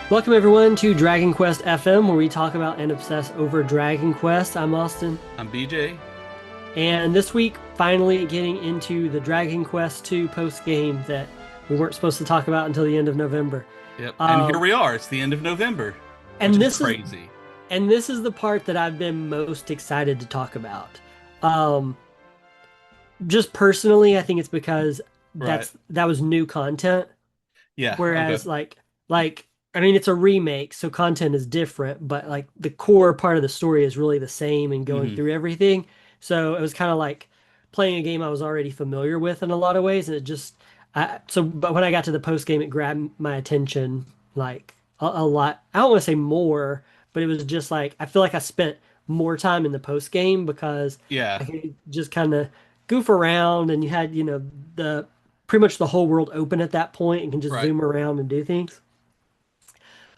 Welcome everyone to Dragon Quest FM, where we talk about and obsess over Dragon Quest. I'm Austin, I'm BJ. and this week finally getting into the Dragon Quest 2 post game that we weren't supposed to talk about until the end of November. Yep. And here Um, we are. It's the end of November, which and is this is crazy. and this is the part that I've been most excited to talk about. Um, just personally, I think it's because Right. that was new content. Yeah. Okay. Whereas like I mean it's a remake, so content is different, but like the core part of the story is really the same and going hmm through everything. So it was kind of like playing a game I was already familiar with in a lot of ways, and but when I got to the post game, it grabbed my attention like a lot. I don't want to say more, but it was just like I feel like I spent more time in the post game because I Yeah. could just kind of goof around, and you had the pretty much the whole world open at that point and can just Right. zoom around and do things.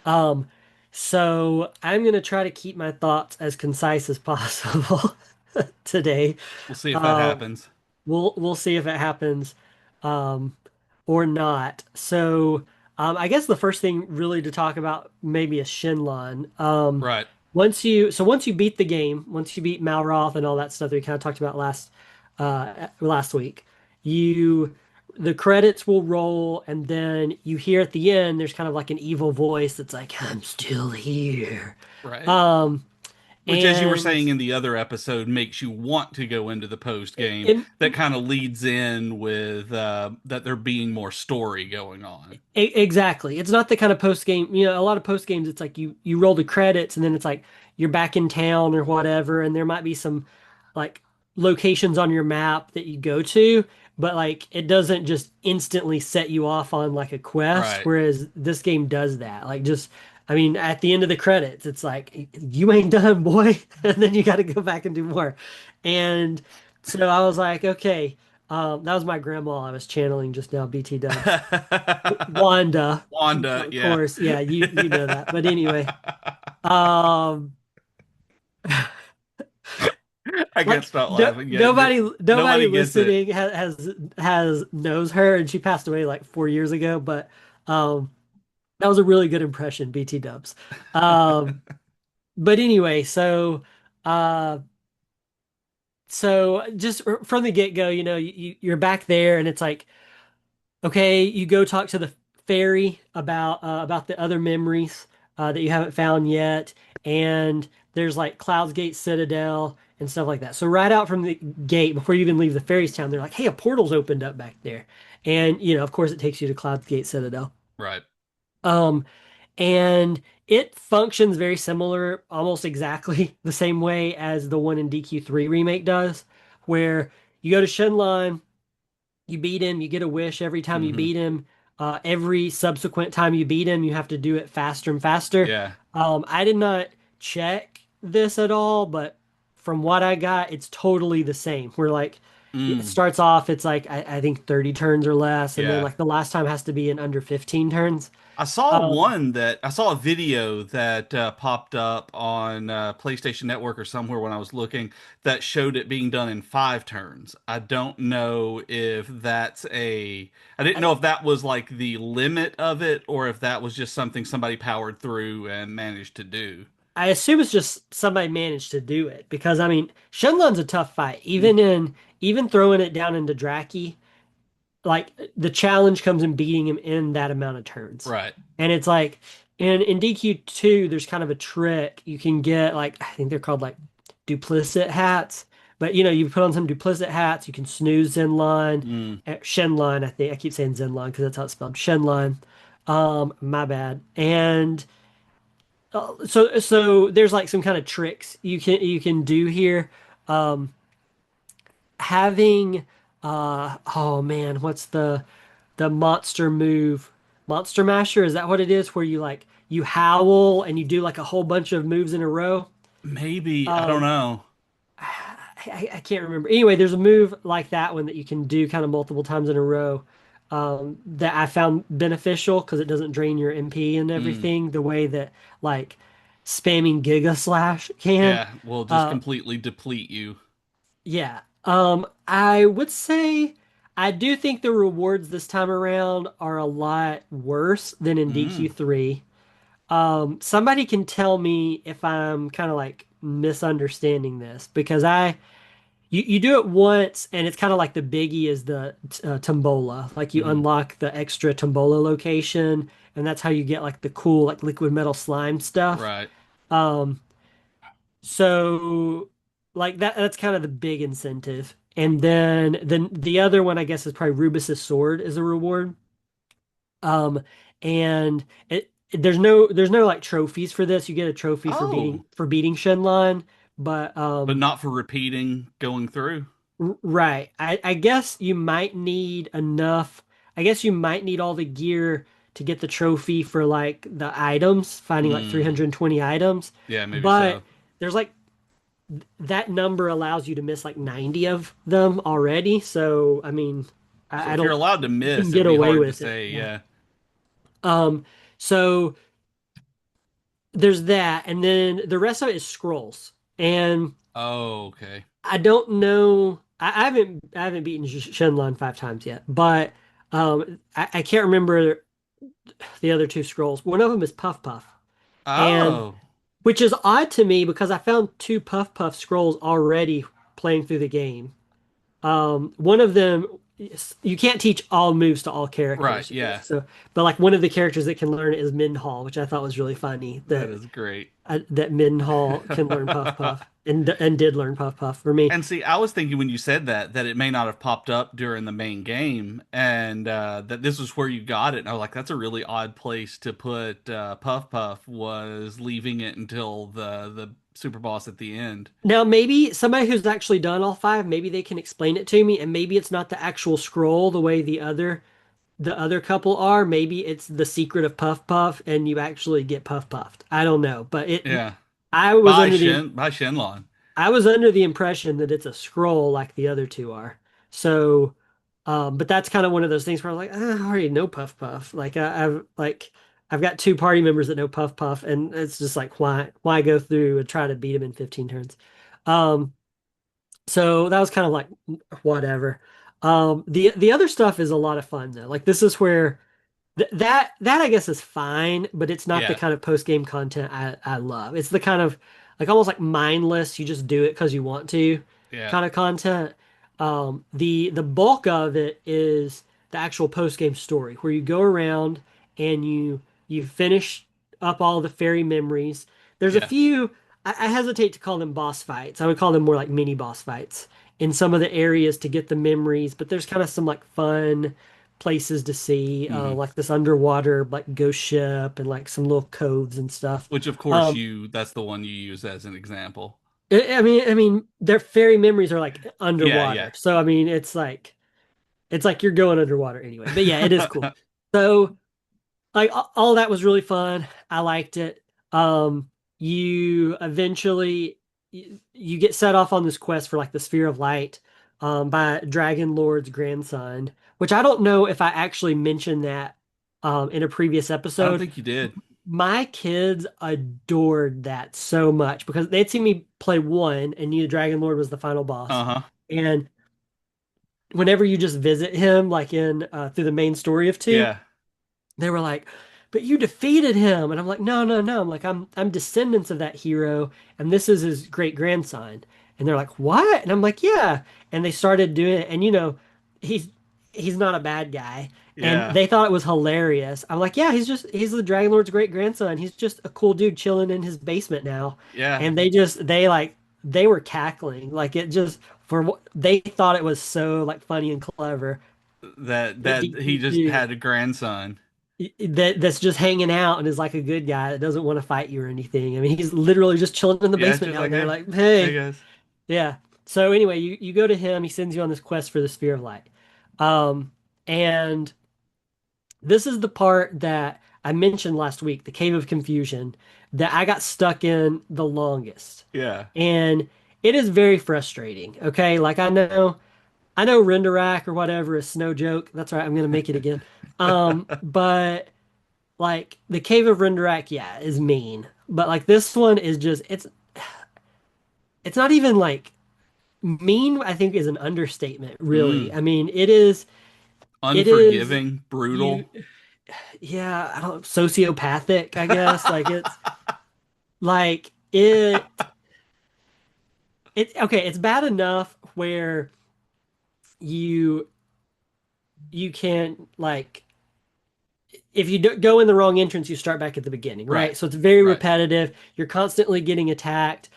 Um, so I'm gonna try to keep my thoughts as concise as possible today. We'll see if that Um, happens. we'll see if it happens um, or not. So I guess the first thing really to talk about maybe is Shenlong. Right. Once you beat the game, once you beat Malroth and all that stuff that we kind of talked about last week, you the credits will roll, and then you hear at the end there's kind of like an evil voice that's like, "I'm still here." Right. Um, Which, as you were and saying in the other episode, makes you want to go into the post game. in That kind of leads in with that there being more story going on. Exactly. It's not the kind of post game, a lot of post games, it's like you roll the credits and then it's like you're back in town or whatever, and there might be some like locations on your map that you go to, but like it doesn't just instantly set you off on like a quest, Right. whereas this game does that. Like just I mean, at the end of the credits, it's like you ain't done, boy, and then you got to go back and do more. And so I was like, okay, that was my grandma I was channeling just now, BT Dubs. Wanda, Wanda. of Yeah. course. Yeah, you know that. But anyway, um, I can't like stop laughing. Yeah. nobody Nobody gets it. listening has knows her, and she passed away like 4 years ago. But that was a really good impression, BT Dubs. Um, but anyway, uh, so just from the get-go, you're back there, and it's like, okay, you go talk to the fairy about the other memories that you haven't found yet, and there's like Cloud's Gate Citadel and stuff like that. So right out from the gate, before you even leave the fairy's town, they're like, "Hey, a portal's opened up back there," and of course, it takes you to Cloud's Gate Citadel. Right. Um, and it functions very similar, almost exactly the same way as the one in DQ3 remake does, where you go to Shenlong. You beat him, you get a wish every time you hmm beat him. Every subsequent time you beat him, you have to do it faster and faster. Yeah. I did not check this at all, but from what I got, it's totally the same. Where like it Mm. starts off, it's like I think 30 turns or less, and then Yeah. like the last time has to be in under 15 turns. Um, I saw a video that popped up on PlayStation Network or somewhere when I was looking that showed it being done in 5 turns. I didn't I, know if that was like the limit of it or if that was just something somebody powered through and managed to do. I assume it's just somebody managed to do it because I mean Shenlong's a tough fight. Mm. Even throwing it down into Draki, like the challenge comes in beating him in that amount of turns. Right. And it's like in DQ2, there's kind of a trick. You can get like I think they're called like duplicit hats. But you put on some duplicit hats, you can snooze Zenline, Mm. Shenline, I think. I keep saying Zenline because that's how it's spelled. Shenline. My bad. And so there's like some kind of tricks you can do here. Um, having oh man, what's the monster move? Monster Masher, is that what it is? Where you howl and you do like a whole bunch of moves in a row? Maybe, I don't Um, know. I can't remember. Anyway, there's a move like that one that you can do kind of multiple times in a row that I found beneficial because it doesn't drain your MP and Mm. everything the way that like spamming Giga Slash can. Yeah, will just Uh, completely deplete you. yeah. I would say I do think the rewards this time around are a lot worse than in Mm. DQ3. Somebody can tell me if I'm kind of like misunderstanding this because you do it once and it's kind of like the biggie is the tombola. Like you Hmm. unlock the extra tombola location and that's how you get like the cool like liquid metal slime stuff. Right. Um, so like that's kind of the big incentive. And then the other one I guess is probably Rubus's sword is a reward. Um, and there's no like trophies for this. You get a trophy for Oh, beating Shenlong, but but not for repeating going through. right. I guess you might need enough. I guess you might need all the gear to get the trophy for like the items, finding like Mm, 320 items. yeah, maybe But so. there's like that number allows you to miss like 90 of them already. So I mean, So I if you're don't allowed to you can miss, it get would be away hard to with it. say. Yeah. Yeah. Um, so there's that, and then the rest of it is scrolls. And Oh, okay. I don't know. I haven't beaten Shenlong 5 times yet, but I can't remember the other two scrolls. One of them is Puff Puff, and Oh, which is odd to me because I found two Puff Puff scrolls already playing through the game. One of them you can't teach all moves to all right. characters, Yeah, so but like one of the characters that can learn it is Minhall, which I thought was really funny that that is great. that Minhall can learn Puff Puff and did learn Puff Puff for me. And see, I was thinking when you said that it may not have popped up during the main game, and that this was where you got it. And I was like, that's a really odd place to put Puff Puff. Was leaving it until the super boss at the end. Now maybe somebody who's actually done all five, maybe they can explain it to me, and maybe it's not the actual scroll the way the other couple are. Maybe it's the secret of Puff Puff, and you actually get Puff Puffed. I don't know, but Yeah, I was under the By Shenlong. I was under the impression that it's a scroll like the other two are. So, but that's kind of one of those things where I'm like, I already know Puff Puff. Like I've got two party members that know Puff Puff, and it's just like why go through and try to beat him in 15 turns. Um, so that was kind of like whatever. The other stuff is a lot of fun though. Like this is where that I guess is fine, but it's not the Yeah, kind of post game content I love. It's the kind of like almost like mindless, you just do it because you want to yeah, kind of content. The bulk of it is the actual post game story where you go around and you finish up all the fairy memories. There's a yeah. few I hesitate to call them boss fights. I would call them more like mini boss fights in some of the areas to get the memories, but there's kind of some like fun places to see, Hmm. like this underwater like ghost ship and like some little coves and stuff. Which of course Um, that's the one you use as an example. I mean, their fairy memories are like Yeah, yeah. underwater, so I mean, it's like you're going underwater anyway. But yeah, it is cool. So like all that was really fun. I liked it. You eventually you get set off on this quest for like the Sphere of Light, by Dragon Lord's grandson, which I don't know if I actually mentioned that in a previous I don't episode. think you did. My kids adored that so much because they'd seen me play one and knew Dragon Lord was the final boss. Uh-huh. And whenever you just visit him, like in through the main story of two, Yeah, they were like, "But you defeated him." And I'm like, "No, no, no." I'm like, I'm descendants of that hero, and this is his great grandson." And they're like, "What?" And I'm like, "Yeah." And they started doing it, and he's he's not a bad guy. And yeah, they thought it was hilarious. I'm like, "Yeah, he's the Dragon Lord's great grandson. He's just a cool dude chilling in his basement now." yeah. And they were cackling. Like it just for what they thought it was so like funny and clever that That he just DQ2 had a grandson. that's just hanging out and is like a good guy that doesn't want to fight you or anything. I mean, he's literally just chilling in the Yeah, basement just down like, there, hey, like, hey hey, guys. yeah. So anyway, you go to him. He sends you on this quest for the Sphere of Light, and this is the part that I mentioned last week, the Cave of Confusion, that I got stuck in the longest, Yeah. and it is very frustrating. Okay, like I know Rendarak or whatever is no joke. That's right. I'm gonna make it again. But like the Cave of Rendarak, yeah, is mean. But like this one is just it's not even like mean, I think is an understatement, really. Mm. I mean, it is Unforgiving, you brutal. yeah, I don't sociopathic, I guess. Like it's like it okay, it's bad enough where you you can like if you go in the wrong entrance, you start back at the beginning, Right. right? So it's very Right. repetitive. You're constantly getting attacked.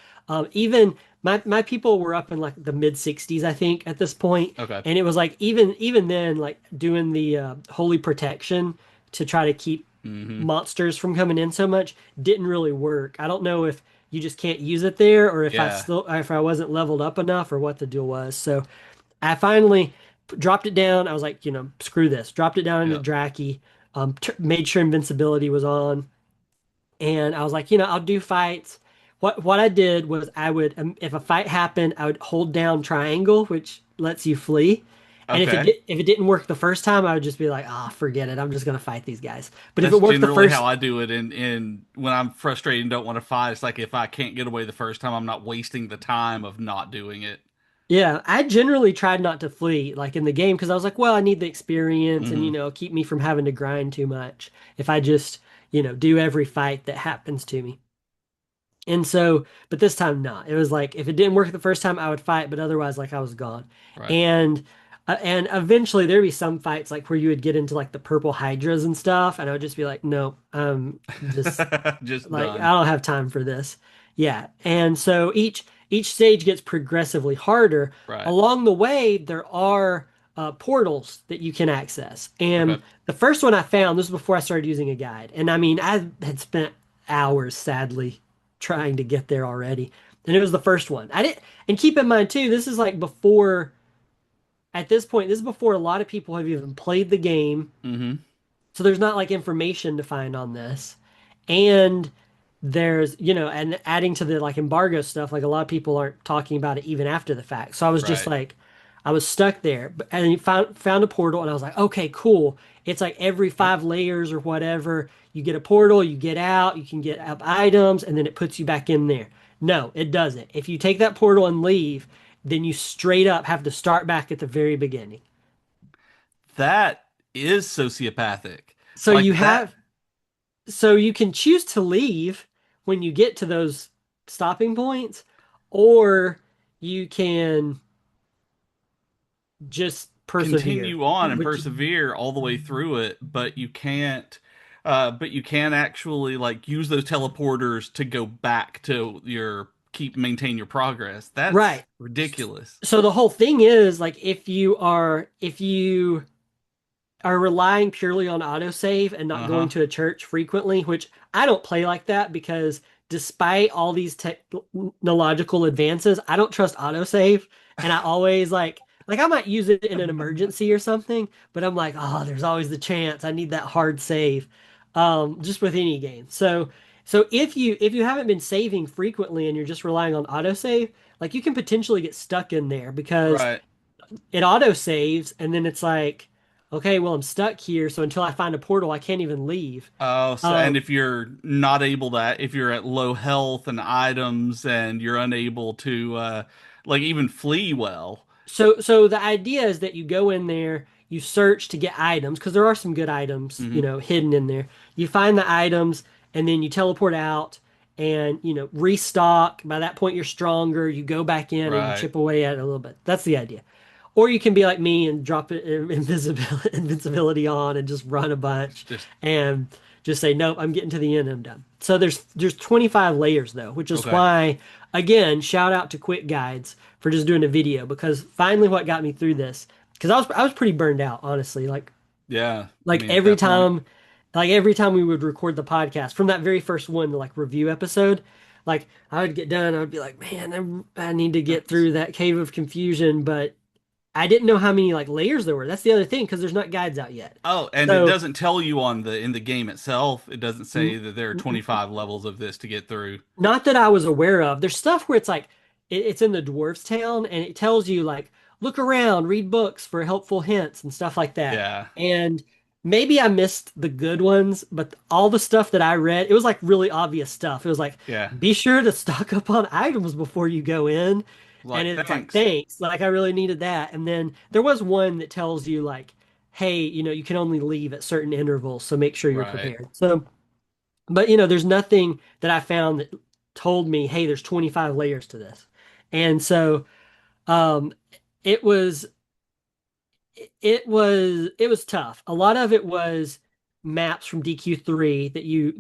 Even my people were up in like the mid 60s, I think, at this point, Okay. and it was like even then, like doing the holy protection to try to keep Hmm. monsters from coming in so much didn't really work. I don't know if you just can't use it there, or Yeah. if I wasn't leveled up enough, or what the deal was. So I finally dropped it down. I was like, screw this. Dropped it down into Yep. Draki. Made sure invincibility was on, and I was like, I'll do fights. What I did was I would, if a fight happened, I would hold down triangle, which lets you flee. And Okay. if it didn't work the first time, I would just be like, ah, forget it. I'm just gonna fight these guys. But if That's it worked the generally how first, I do it in when I'm frustrated and don't want to fight. It's like if I can't get away the first time, I'm not wasting the time of not doing it. yeah, I generally tried not to flee like in the game because I was like, well, I need the experience and Hmm. keep me from having to grind too much if I just, do every fight that happens to me. And so, but this time not. It was like if it didn't work the first time, I would fight, but otherwise, like I was gone. Right. And eventually there'd be some fights like where you would get into like the purple hydras and stuff, and I would just be like, no, just Just like done. I don't have time for this. Yeah. And so each stage gets progressively harder. Right. Along the way, there are portals that you can access. Okay. And the first one I found, this was before I started using a guide. And I mean, I had spent hours, sadly, trying to get there already. And it was the first one. I didn't, and keep in mind too, this is like before, at this point, this is before a lot of people have even played the game. Hmm. So there's not like information to find on this. And there's, and adding to the like embargo stuff, like a lot of people aren't talking about it even after the fact. So I was just Right. like, I was stuck there. And you found a portal, and I was like, okay, cool. It's like every Yep. 5 layers or whatever, you get a portal, you get out, you can get up items, and then it puts you back in there. No, it doesn't. If you take that portal and leave, then you straight up have to start back at the very beginning. That is sociopathic. So Like you that. have So you can choose to leave when you get to those stopping points, or you can just persevere, Continue on and which persevere all the way through it, but you can actually like use those teleporters to go back to your keep maintain your progress. That's right. ridiculous. So the whole thing is like if you are relying purely on autosave and not going Uh-huh. to a church frequently, which I don't play like that because despite all these technological advances, I don't trust autosave. And I always like I might use it in an emergency or something, but I'm like, oh, there's always the chance. I need that hard save. Just with any game. So if you haven't been saving frequently and you're just relying on autosave, like you can potentially get stuck in there because Right. it auto saves and then it's like, okay, well, I'm stuck here. So until I find a portal, I can't even leave. Oh, so, and Um, if you're not able to, if you're at low health and items and you're unable to, like even flee well. so the idea is that you go in there, you search to get items because there are some good items, Hmm. hidden in there. You find the items and then you teleport out and, restock. By that point, you're stronger. You go back in and you Right. chip away at it a little bit. That's the idea. Or you can be like me and drop it invincibility on and just run a bunch Just and just say, nope, I'm getting to the end, I'm done. So there's 25 layers though, which is okay. why, again, shout out to Quick Guides for just doing a video because finally what got me through this, because I was pretty burned out, honestly. Yeah. I Like mean, at every that point. time, like every time we would record the podcast from that very first one, the like review episode, like I would get done, I would be like, man, I need to get through that cave of confusion, but I didn't know how many like layers there were. That's the other thing because there's not guides out yet. Oh, and it So doesn't tell you on the in the game itself. It doesn't n- say that there are 25 levels of this to get through. not that I was aware of. There's stuff where it's like it's in the dwarves town and it tells you like look around, read books for helpful hints and stuff like that. Yeah. And maybe I missed the good ones, but all the stuff that I read, it was like really obvious stuff. It was like Yeah. be sure to stock up on items before you go in. And Like, it's like thanks. thanks, like I really needed that. And then there was one that tells you like hey, you can only leave at certain intervals, so make sure you're Right. prepared. So, but there's nothing that I found that told me, hey, there's 25 layers to this. And so, um, it was it was tough. A lot of it was maps from DQ3 that you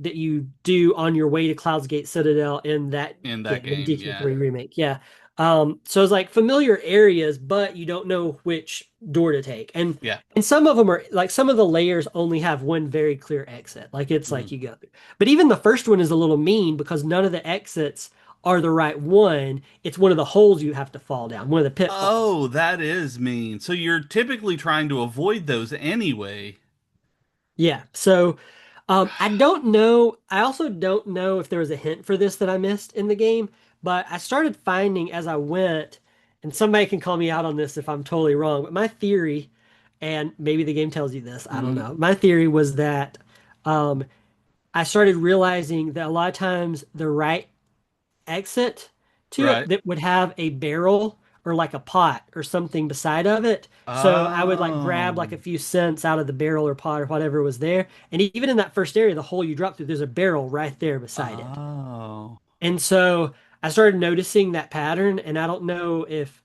do on your way to Cloud's Gate Citadel in that In that game in game, yeah. DQ3 remake. Yeah. So it's like familiar areas, but you don't know which door to take. And Yeah. and some of them are like some of the layers only have one very clear exit. Like it's Mhm. like you go. But even the first one is a little mean because none of the exits are the right one. It's one of the holes you have to fall down, one of the pitfalls. Oh, that is mean. So you're typically trying to avoid those anyway. Yeah. So I don't know. I also don't know if there was a hint for this that I missed in the game, but I started finding as I went, and somebody can call me out on this if I'm totally wrong, but my theory, and maybe the game tells you this, I don't Hmm. know. My theory was that um, I started realizing that a lot of times the right exit to it Right. that would have a barrel or like a pot or something beside of it. So I would like grab like a Oh. few cents out of the barrel or pot or whatever was there. And even in that first area, the hole you drop through, there's a barrel right there beside it. Oh. And so I started noticing that pattern, and I don't know if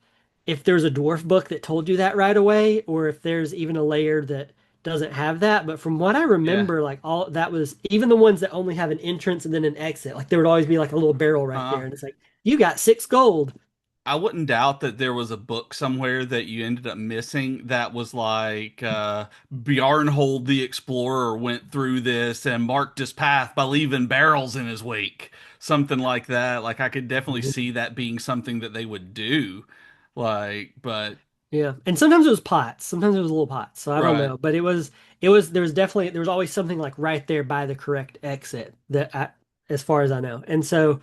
there's a dwarf book that told you that right away, or if there's even a layer that doesn't have that. But from what I Yeah. remember, like all that was even the ones that only have an entrance and then an exit, like there would always be like a little barrel right Uh, there, and it's like you got 6 gold. I wouldn't doubt that there was a book somewhere that you ended up missing that was like Bjarnhold the Explorer went through this and marked his path by leaving barrels in his wake. Something like that. Like I could definitely Mhm. see that being something that they would do. Like, but Yeah, and sometimes it was pots, sometimes it was little pots, so I don't right. know, but it was there was always something like right there by the correct exit as far as I know, and so.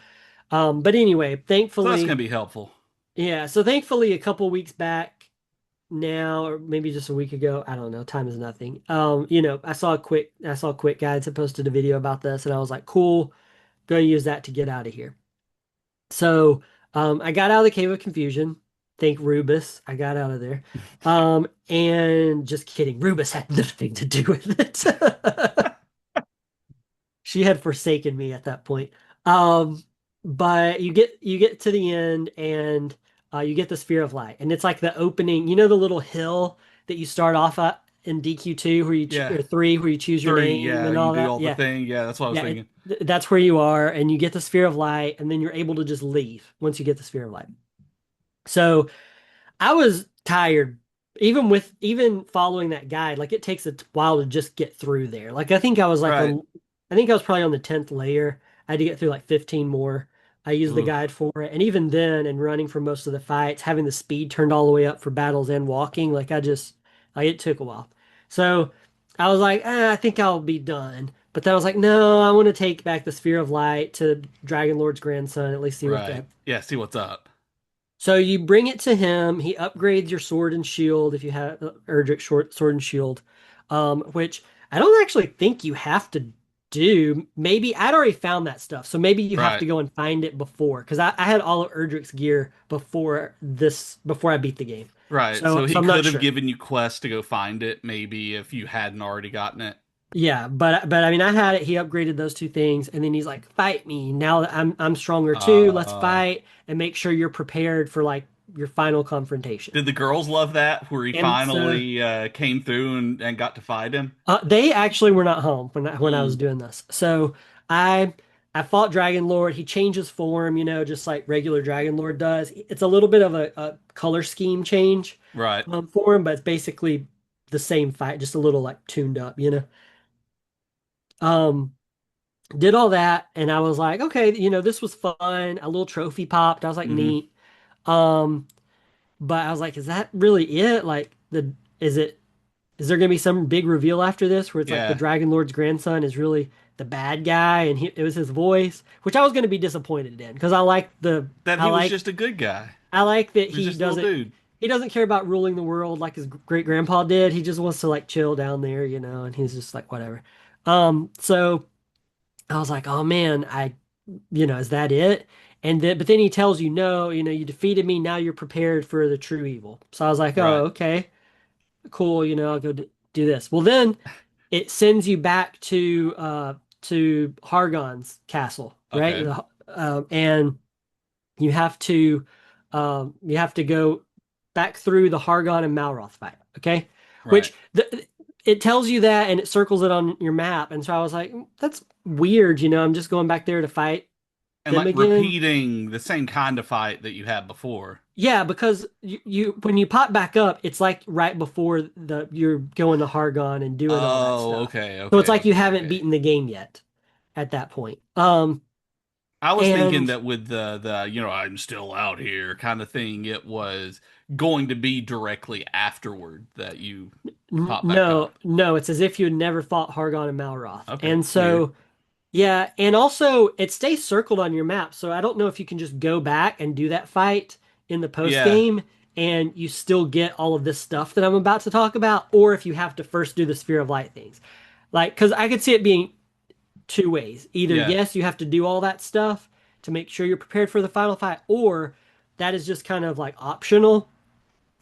But anyway, So that's gonna thankfully, be helpful. yeah. So thankfully, a couple weeks back now, or maybe just a week ago, I don't know. Time is nothing. I saw Quick Guides had posted a video about this, and I was like, cool, gonna use that to get out of here. So, I got out of the Cave of Confusion. Thank Rubus, I got out of there. And just kidding, Rubus had nothing to do with it. She had forsaken me at that point. Um, but you get to the end and you get the Sphere of Light, and it's like the opening. You know the little hill that you start off at in DQ2 where Yeah. or 3 where you choose your 3, name yeah, and you all do that. all the Yeah, thing. Yeah, that's what I was yeah, thinking. that's where you are, and you get the Sphere of Light, and then you're able to just leave once you get the Sphere of Light. So I was tired, even following that guide. Like it takes a while to just get through there. Like Right. I think I was probably on the 10th layer. I had to get through like 15 more. I used the Oof. guide for it, and even then, and running for most of the fights, having the speed turned all the way up for battles and walking, like it took a while. So I was like, I think I'll be done. But then I was like, no, I want to take back the Sphere of Light to Dragon Lord's grandson, at least see what Right. that. Yeah, see what's up. So you bring it to him. He upgrades your sword and shield if you have Erdrick short sword and shield, which I don't actually think you have to do. Maybe I'd already found that stuff, so maybe you have Right. to go and find it before, because I had all of Erdrick's gear before I beat the game. Right. So So so he I'm not could have sure. given you quests to go find it, maybe if you hadn't already gotten it. Yeah, but I mean I had it. He upgraded those two things, and then he's like, "Fight me now that I'm stronger too. Let's Uh, fight and make sure you're prepared for like your final confrontation." did the girls love that where he And so finally came through and got to fight him? they actually were not home when I was Mm, doing this. So I I fought Dragon Lord. He changes form, just like regular Dragon Lord does. It's a little bit of a color scheme change right. for him, but it's basically the same fight, just a little like tuned up. Um, did all that, and I was like, okay, this was fun. A little trophy popped. I was like, Hmm. neat. Um, but I was like, is that really it? Like is it? Is there going to be some big reveal after this where it's like the Yeah. Dragon Lord's grandson is really the bad guy and it was his voice, which I was going to be disappointed in because That I he was like just a good guy. I like that He was just a little dude. he doesn't care about ruling the world like his great grandpa did. He just wants to like chill down there, and he's just like whatever. So I was like, oh man, is that it? But then he tells you no, you defeated me. Now you're prepared for the true evil. So I was like, Right. oh, okay, cool. I'll go. do this. Well, then it sends you back to Hargon's castle, right? Okay. And you have to go back through the Hargon and Malroth fight, okay? Right. Which it tells you that and it circles it on your map, and so I was like, that's weird, I'm just going back there to fight And them like again. repeating the same kind of fight that you had before. Yeah, because you when you pop back up, it's like right before you're going to Hargon and doing all that Oh, stuff. okay, So it's okay, like you okay, haven't okay. beaten the game yet at that point. I was thinking And that with the I'm still out here kind of thing, it was going to be directly afterward that you pop back no, up. no, it's as if you had never fought Hargon and Malroth. Okay, And weird. so yeah, and also it stays circled on your map, so I don't know if you can just go back and do that fight in the post Yeah, game and you still get all of this stuff that I'm about to talk about, or if you have to first do the Sphere of Light things. Like, because I could see it being two ways. Either yeah, yes, you have to do all that stuff to make sure you're prepared for the final fight, or that is just kind of like optional.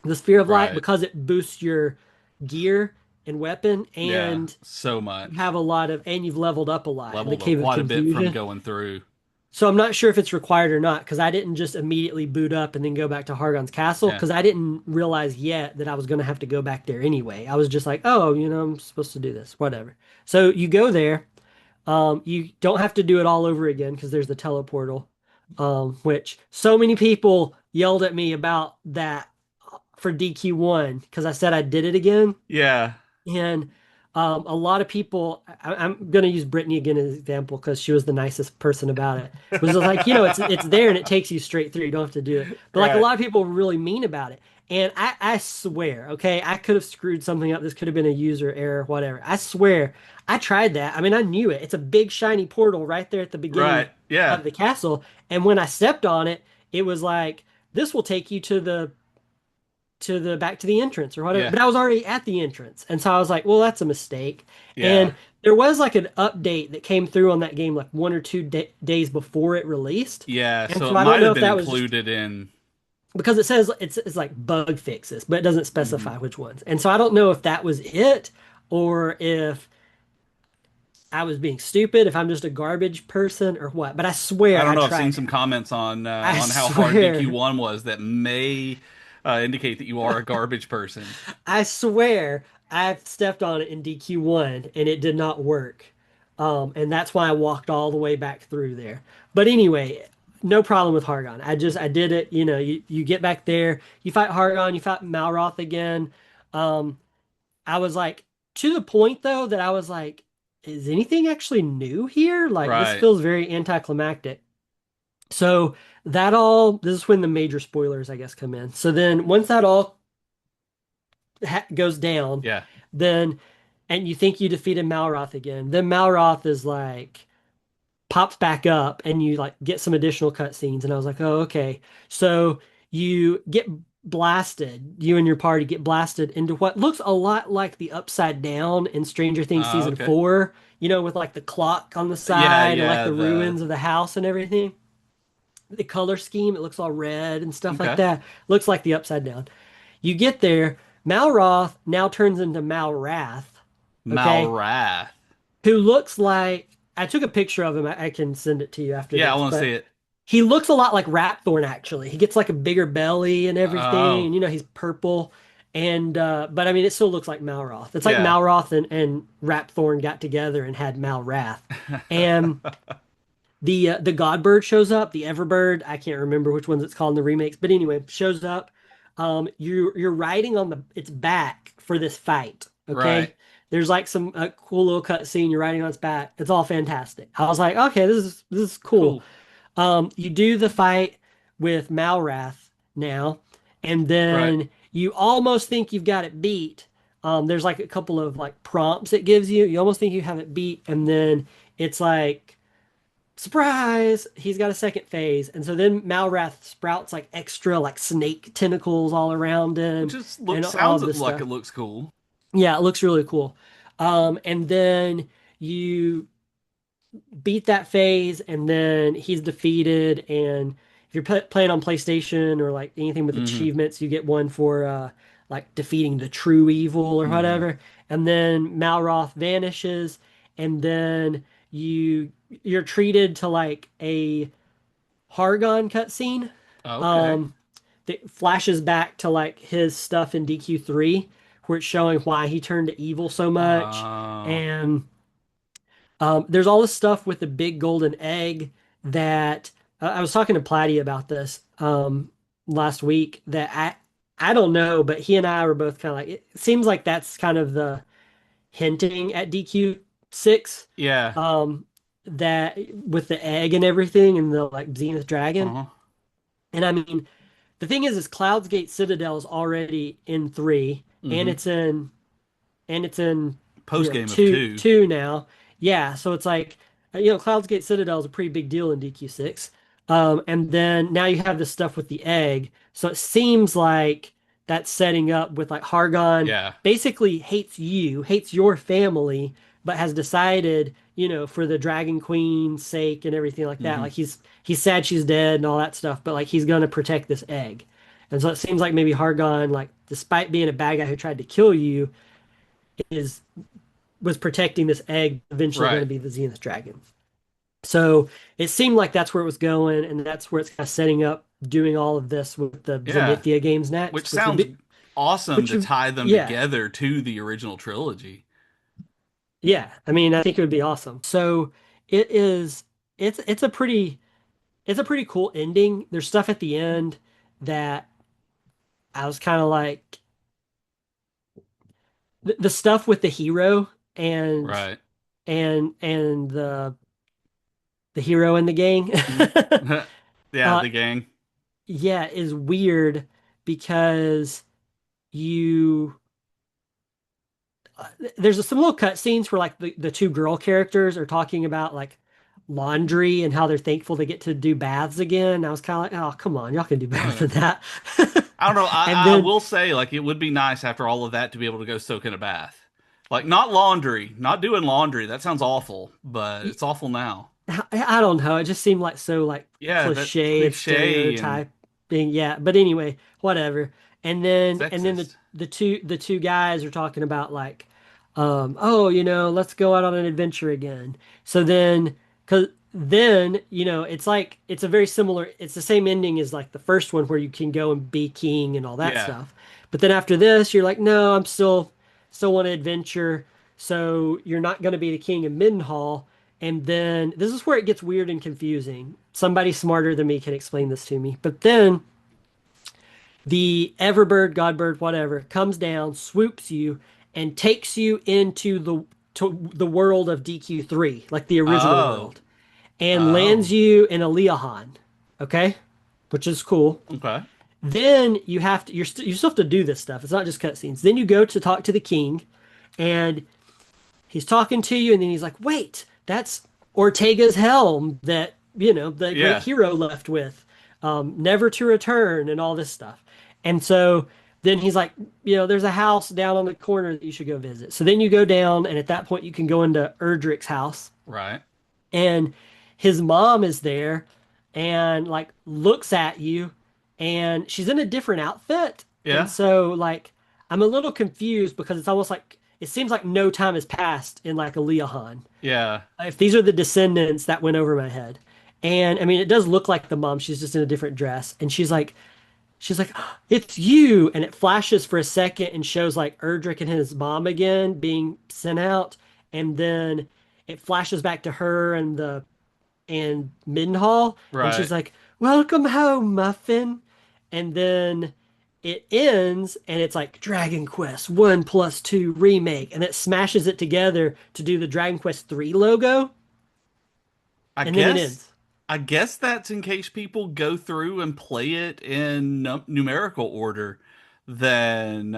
The Sphere of Light, right. because it boosts your gear and weapon, Yeah, and so you much. have a lot of, and you've leveled up a lot in the Leveled up Cave of quite a bit from Confusion. going through. So I'm not sure if it's required or not because I didn't just immediately boot up and then go back to Hargon's castle Yeah, because I didn't realize yet that I was going to have to go back there anyway. I was just like, oh, I'm supposed to do this, whatever. So you go there. You don't have to do it all over again because there's the teleportal, which so many people yelled at me about that for DQ1 because I said I did it again. yeah, And a lot of people, I'm going to use Brittany again as an example because she was the nicest person about it. Was just like, it's there and it takes you straight through. You don't have to do it. But like a right. lot of people were really mean about it. And I swear, okay, I could have screwed something up. This could have been a user error, whatever. I swear, I tried that. I mean, I knew it. It's a big shiny portal right there at the beginning Right. Yeah. of the castle. And when I stepped on it, it was like, this will take you to the back to the entrance or whatever. Yeah. But I was already at the entrance. And so I was like, well, that's a mistake. Yeah. And there was like an update that came through on that game like 1 or 2 days before it released. Yeah. And So so it I don't might know have if been that was just included in. because it says it's like bug fixes, but it doesn't Mhm. specify which ones. And so I don't know if that was it or if I was being stupid, if I'm just a garbage person or what. But I I swear don't I know. I've seen tried it. some comments I on how hard swear DQ1 was that may indicate that you are a garbage person. I swear I've stepped on it in DQ1 and it did not work. And that's why I walked all the way back through there. But anyway, no problem with Hargon. I did it. You get back there, you fight Hargon, you fight Malroth again. Um, I was like, to the point though that I was like, is anything actually new here? Like, this Right. feels very anticlimactic. So this is when the major spoilers, I guess, come in. So then once that all goes down, Yeah. then and you think you defeated Malroth again, then Malroth is like pops back up and you like get some additional cutscenes and I was like, oh, okay. So you get blasted, you and your party get blasted into what looks a lot like the Upside Down in Stranger Things season Okay. 4, with like the clock on the Yeah. side and like Yeah. the The. ruins of the house and everything. The color scheme, it looks all red and stuff like Okay. that. Looks like the Upside Down. You get there, Malroth now turns into Malrath, okay? Malwrath. Who looks like I took a picture of him. I can send it to you after Yeah. I this, want to but see it. he looks a lot like Rapthorn actually. He gets like a bigger belly and everything, Oh. and he's purple. And but I mean it still looks like Malroth. It's like Yeah. Malroth and Rapthorn got together and had Malrath. And the Godbird shows up, the Everbird. I can't remember which ones it's called in the remakes, but anyway, shows up. You're riding on its back for this fight. Right. Okay, there's like some cool little cut scene. You're riding on its back. It's all fantastic. I was like, okay, this is cool. Cool. You do the fight with Malrath now, and Right. then you almost think you've got it beat. There's like a couple of like prompts it gives you. You almost think you have it beat, and then it's like surprise, he's got a second phase. And so then Malrath sprouts like extra like snake tentacles all around Which him just and looks all sounds of this like it stuff. looks cool. Yeah, it looks really cool. And then you beat that phase and then he's defeated. And if you're playing on PlayStation or like anything with Hmm. achievements, you get one for like defeating the true evil or Hmm. whatever. And then Malroth vanishes, and then you're treated to like a Hargon cutscene. Okay. Um, that flashes back to like his stuff in DQ3, where it's showing why he turned to evil so much. Oh, And there's all this stuff with the big golden egg that I was talking to Platy about this last week. That I don't know, but he and I were both kind of like, it seems like that's kind of the hinting at DQ6, yeah. um, that with the egg and everything and the like Zenith Dragon. Uh-huh. And I mean, the thing is Cloud's Gate Citadel is already in three, and Hmm. it's in Post game of two two. two now. Yeah, so it's like Cloud's Gate Citadel is a pretty big deal in DQ6. And then now you have this stuff with the egg. So it seems like that's setting up with like Hargon Yeah. basically hates you, hates your family, but has decided, for the Dragon Queen's sake and everything like that. Hmm. Like he's sad she's dead and all that stuff, but like he's gonna protect this egg. And so it seems like maybe Hargon, like, despite being a bad guy who tried to kill you, is was protecting this egg eventually going Right. to be the Zenith Dragon. So it seemed like that's where it was going, and that's where it's kind of setting up doing all of this with the Yeah. Zenithia games Which next, which would sounds be awesome which to would tie them yeah. together to the original trilogy. Yeah. I mean, I think it would be awesome. So it is it's a pretty cool ending. There's stuff at the end that I was kind of like the stuff with the hero and Right. the hero and the gang. Mhm. Yeah, uh the gang. yeah, is weird because you there's some little cutscenes where like the two girl characters are talking about like laundry and how they're thankful they get to do baths again. I was kind of like, oh, come on, y'all can do better than that. I don't know. And I then will say, like, it would be nice after all of that to be able to go soak in a bath. Like, not laundry, not doing laundry. That sounds awful, but it's awful now. I don't know. It just seemed like so like Yeah, that cliche and cliche and stereotyping. Yeah, but anyway, whatever. And then the sexist. the two the two guys are talking about like, oh, let's go out on an adventure again. So then, cause then it's like it's a very similar. It's the same ending as like the first one where you can go and be king and all that Yeah, stuff. But then after this, you're like, no, I'm still want to adventure. So you're not going to be the king of Middenhall. And then this is where it gets weird and confusing. Somebody smarter than me can explain this to me. But then the Everbird, Godbird, whatever, comes down, swoops you, and takes you into the world of DQ3, like the original oh, world, and lands oh, you in a Leohan. Okay? Which is cool. okay, Then you still have to do this stuff. It's not just cutscenes. Then you go to talk to the king, and he's talking to you, and then he's like, "Wait, that's Ortega's helm that the great yeah, hero left with, never to return, and all this stuff." And so then he's like, "There's a house down on the corner that you should go visit." So then you go down, and at that point, you can go into Erdrick's house, right, and his mom is there and like looks at you, and she's in a different outfit. And yeah, so like I'm a little confused because it's almost like it seems like no time has passed in like a Leohan. yeah. If these are the descendants, that went over my head. And I mean it does look like the mom, she's just in a different dress, and she's like, it's you. And it flashes for a second and shows like Erdrick and his mom again being sent out. And then it flashes back to her and Middenhall. And she's Right. like, welcome home, Muffin. And then it ends and it's like Dragon Quest 1+2 remake. And it smashes it together to do the Dragon Quest 3 logo. I And then it guess ends. I guess that's in case people go through and play it in numerical order, then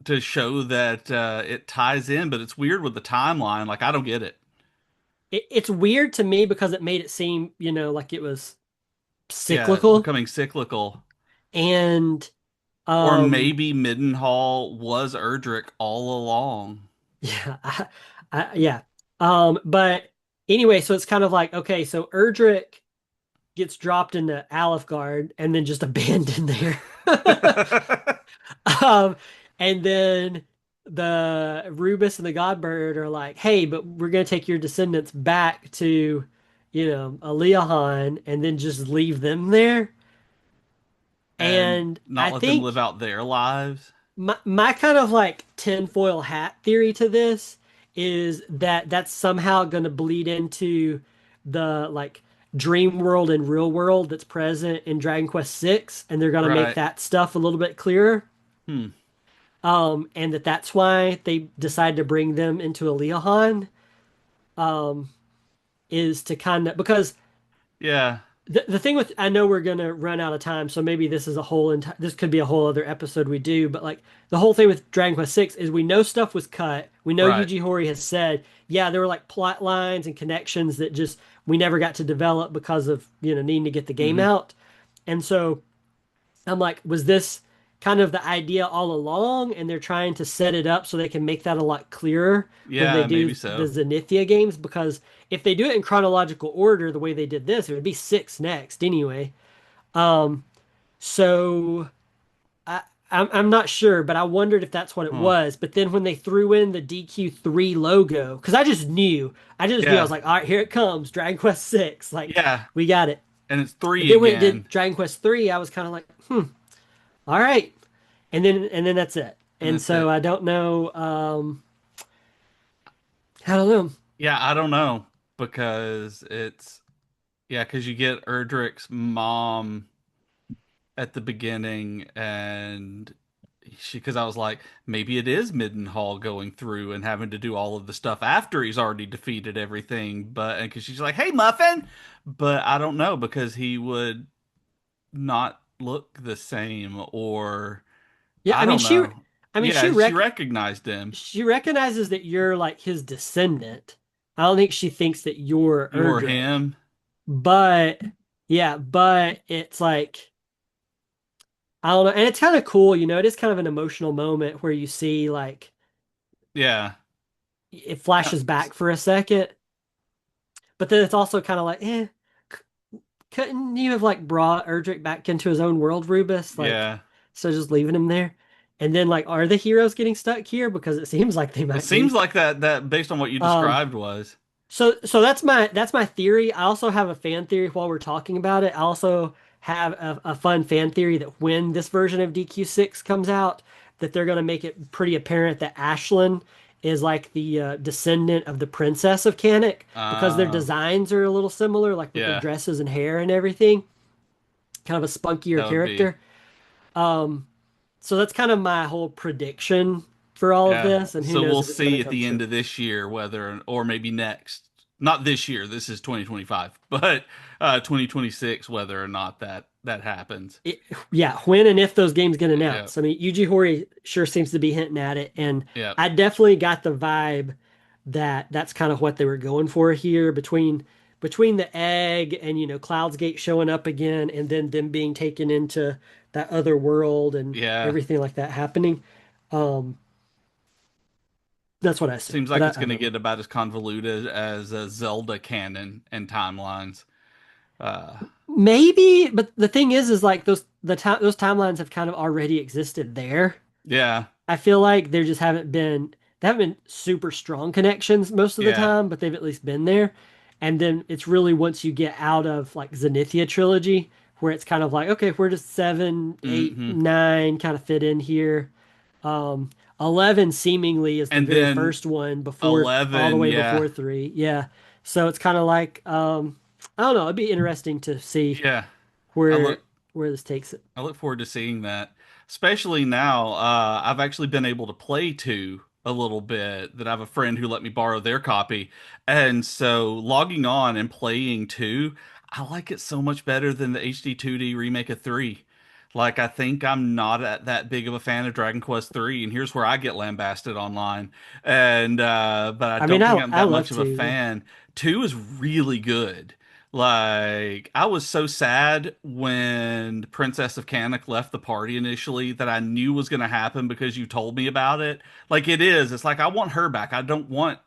to show that it ties in. But it's weird with the timeline. Like I don't get it. It's weird to me because it made it seem, like it was Yeah, cyclical. becoming cyclical. And Or um maybe Middenhall was Erdrick all along. yeah, yeah. But anyway, so it's kind of like, okay, so Erdrick gets dropped into Alefgard and then just abandoned there. Um, and then the Rubus and the Godbird are like, hey, but we're gonna take your descendants back to, Aleahan and then just leave them there. And And I not let them live think out their lives. my kind of like tinfoil hat theory to this is that that's somehow gonna bleed into the like dream world and real world that's present in Dragon Quest VI, and they're gonna make Right. that stuff a little bit clearer. Hmm. And that's why they decided to bring them into Aleahan, um, is to kind of because Yeah. the thing with I know we're gonna run out of time, so maybe this is a whole this could be a whole other episode we do, but like the whole thing with Dragon Quest VI is we know stuff was cut. We know Right. Yuji Horii has said, yeah, there were like plot lines and connections that just we never got to develop because of, needing to get the game Hmm. out. And so I'm like, was this kind of the idea all along? And they're trying to set it up so they can make that a lot clearer when they Yeah, maybe do the so. Zenithia games. Because if they do it in chronological order, the way they did this, it would be six next anyway. Um, so I, I'm not sure, but I wondered if that's what it Huh. was. But then when they threw in the DQ3 logo, because I just knew, I was Yeah. like, all right, here it comes, Dragon Quest 6. Like, Yeah. we got it. And it's But three then when it did again. Dragon Quest 3, I was kind of like, all right, and then that's it. And And that's so it. I don't know. I don't know. Yeah, I don't know because it's yeah, because you get Erdrick's mom at the beginning, and because I was like, maybe it is Middenhall going through and having to do all of the stuff after he's already defeated everything, but and because she's like, hey, Muffin, but I don't know because he would not look the same, or Yeah, I don't know. I mean, Yeah, she recognized him. she recognizes that you're like his descendant. I don't think she thinks that you're You're Erdrick, him. but yeah, but it's like I don't know, and it's kind of cool. It is kind of an emotional moment where you see like Yeah. it flashes back for a second, but then it's also kind of like, couldn't you have like brought Erdrick back into his own world, Rubus? Like, Yeah. so just leaving him there. And then like, are the heroes getting stuck here? Because it seems like they It might seems be. like that based on what you Um, described was. so that's my theory. I also have a fan theory while we're talking about it. I also have a fun fan theory that when this version of DQ6 comes out, that they're gonna make it pretty apparent that Ashlyn is like the descendant of the princess of Canic because their Uh, designs are a little similar, like with their yeah, dresses and hair and everything. Kind of a spunkier that would be. character. Um, so that's kind of my whole prediction for all of Yeah. this, and who So knows we'll if it's going to see at come the end true. of this year whether, or maybe next, not this year, this is 2025, but 2026, whether or not that happens. It, yeah, when and if those games get Yeah. announced. I mean, Yuji Horii sure seems to be hinting at it, and Yeah. I definitely got the vibe that that's kind of what they were going for here between the egg and Cloud's Gate showing up again, and then them being taken into that other world and Yeah. everything like that happening. Um, that's what I assume, Seems but like I it's going to don't know. get about as convoluted as Zelda canon and timelines. Uh, Maybe, but the thing is like those timelines have kind of already existed there. yeah. I feel like there just haven't been they haven't been super strong connections most of the Yeah. time, but they've at least been there. And then it's really once you get out of like Zenithia trilogy, where it's kind of like, okay, where does seven, eight, Hmm. 9 kind of fit in here? Um, 11 seemingly is the And very then first one before all the 11, way yeah. before 3. Yeah. So it's kind of like I don't know, it'd be interesting to see Yeah. I where look where this takes it. I look forward to seeing that. Especially now, I've actually been able to play two a little bit, that I have a friend who let me borrow their copy. And so logging on and playing two, I like it so much better than the HD2D remake of three. Like, I think I'm not that big of a fan of Dragon Quest 3, and here's where I get lambasted online. And but I I mean, don't think I I'm I that love much of a to, yeah. fan. Two is really good. Like, I was so sad when Princess of Canic left the party initially, that I knew was going to happen because you told me about it. Like, it is. It's like I want her back. I don't want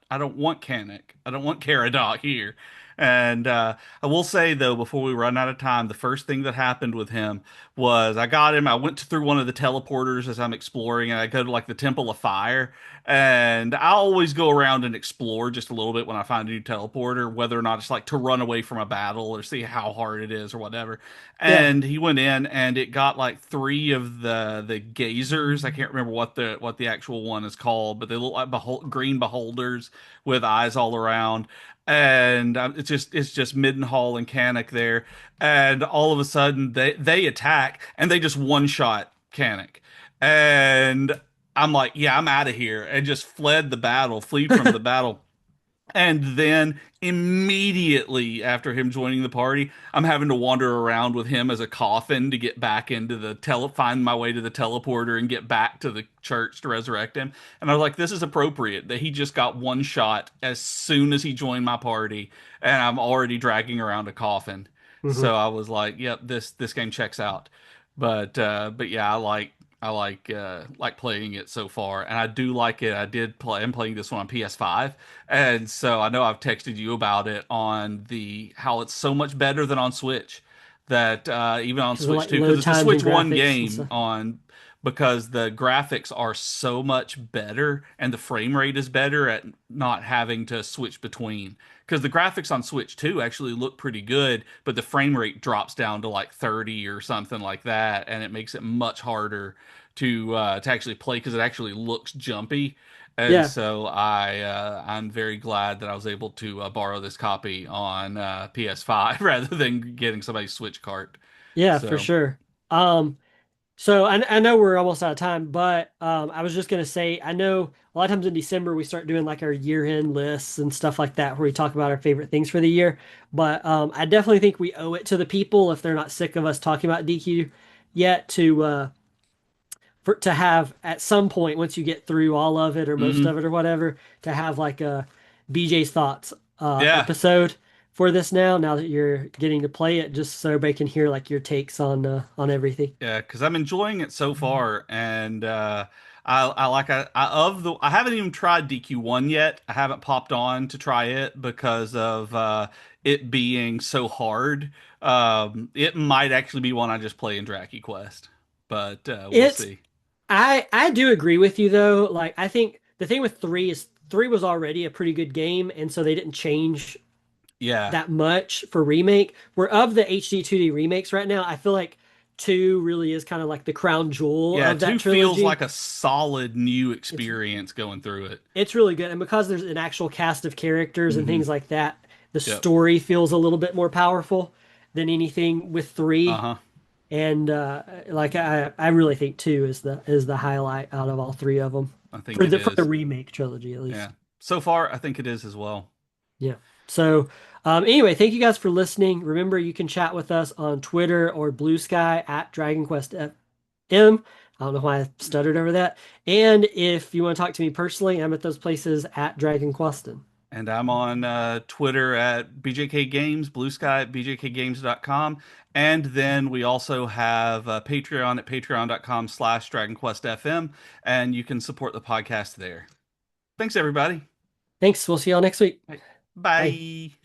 Canic. I don't want Caradoc here. And I will say though, before we run out of time, the first thing that happened with him was I got him. I went through one of the teleporters as I'm exploring, and I go to like the Temple of Fire, and I always go around and explore just a little bit when I find a new teleporter, whether or not it's like to run away from a battle or see how hard it is or whatever. Yeah. And he went in, and it got like three of the gazers. I can't remember what the actual one is called, but they look like green beholders with eyes all around. And it's just Middenhall and Canik there, and all of a sudden they attack and they just one shot Canik, and I'm like, yeah, I'm out of here, and just fleed from the battle. And then immediately after him joining the party, I'm having to wander around with him as a coffin to get back into find my way to the teleporter and get back to the church to resurrect him. And I was like, this is appropriate that he just got one shot as soon as he joined my party, and I'm already dragging around a coffin. Hmm. So I was like, yep, this game checks out. But yeah, I like playing it so far, and I do like it. I'm playing this one on PS5, and so I know I've texted you about it on the how it's so much better than on Switch. That even on Because of Switch like 2, because load it's a times and Switch 1 graphics and game stuff. on because the graphics are so much better and the frame rate is better at not having to switch between. Because the graphics on Switch 2 actually look pretty good, but the frame rate drops down to like 30 or something like that, and it makes it much harder to actually play because it actually looks jumpy. And Yeah. so I'm very glad that I was able to borrow this copy on PS5 rather than getting somebody's Switch cart. Yeah, for So sure. Um, So I know we're almost out of time, but I was just gonna say I know a lot of times in December we start doing like our year-end lists and stuff like that where we talk about our favorite things for the year. But I definitely think we owe it to the people if they're not sick of us talking about DQ yet to have at some point once you get through all of it or most mhm. of it or whatever to have like a BJ's thoughts Yeah, episode for this now that you're getting to play it just so everybody can hear like your takes on everything. yeah, because I'm enjoying it so far, and I like I of the I haven't even tried DQ1 yet. I haven't popped on to try it because of it being so hard. It might actually be one I just play in Draki Quest, but we'll It's see. I do agree with you though. Like I think the thing with three is three was already a pretty good game, and so they didn't change Yeah, that much for remake. Where of the HD 2D remakes right now, I feel like two really is kind of like the crown jewel yeah. of that Two feels trilogy. like a solid new It's experience going through it. it's really good, and because there's an actual cast of characters and Hmm. things like that, the Yep. story feels a little bit more powerful than anything with three. Uh-huh. And like I really think two is the highlight out of all three of them I think it for the is. remake trilogy at least. Yeah. So far, I think it is as well. Yeah. So anyway, thank you guys for listening. Remember, you can chat with us on Twitter or Blue Sky at Dragon Quest FM. I don't know why I stuttered over that. And if you want to talk to me personally, I'm at those places at Dragon Questin. And I'm on Twitter at BJK Games, Blue Sky at bjkgames.com. And then we also have Patreon at patreon.com/DragonQuestFM. And you can support the podcast there. Thanks, everybody. Thanks. We'll see y'all next week. Right. Bye. Bye.